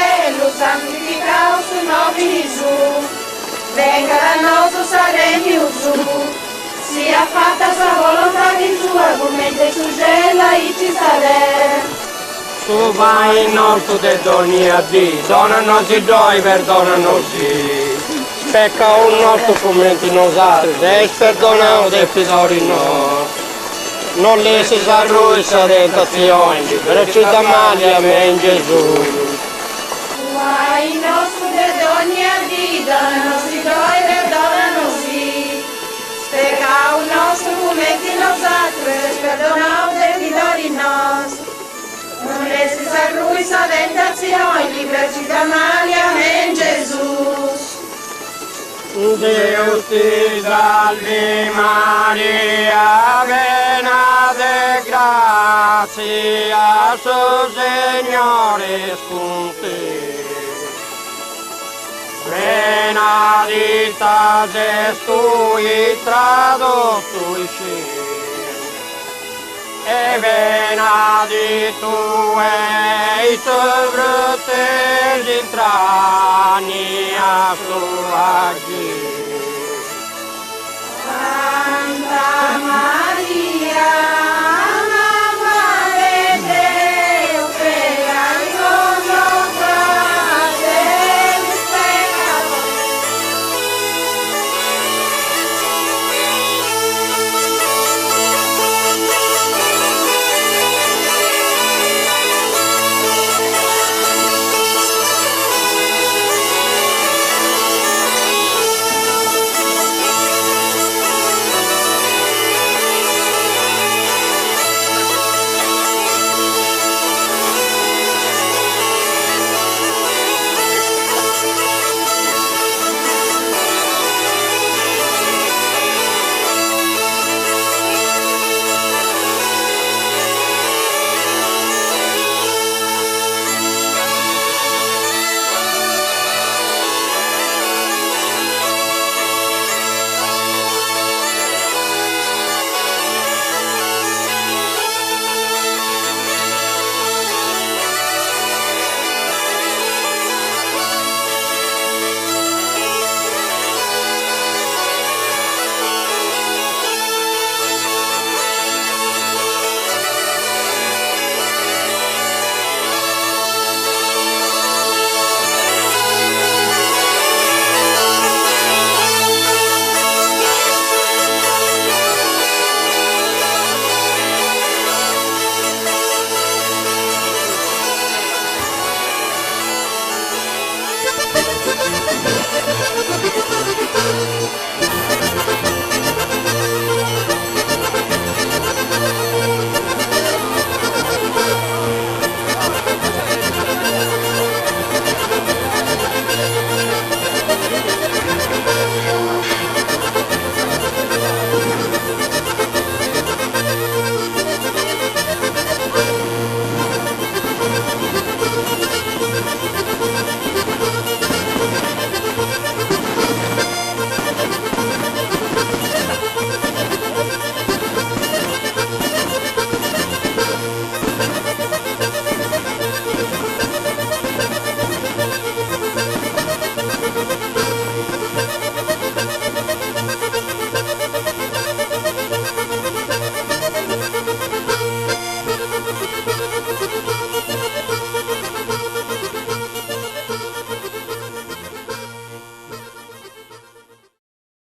cielo, santificato su nome Gesù. Venga da nostro Regno su. Sia fatta sua volontà di sua, come su cielo e ci sarà. Tu vai in nostro de doni a Dio, dona-nos doi, perdona-nos. Pecca un nostro come nos altri, e perdonao dei figlioli nostri. Non lasci a lui sa tentazione, liberaci da male, amen Gesù. Vai in nostro de doni a Dio, dona-nos doi, perdona-nos. Pecca un nostro come nos altri, perdonao dei figlioli nostri. Non lasci a lui sa tentazione, liberaci da male, amen Gesù. Deus ti salvi Maria, piena de grazia, su Signore es con te. Benedicta es tu tra tutti e benedetto è il frutto degli entrani a sua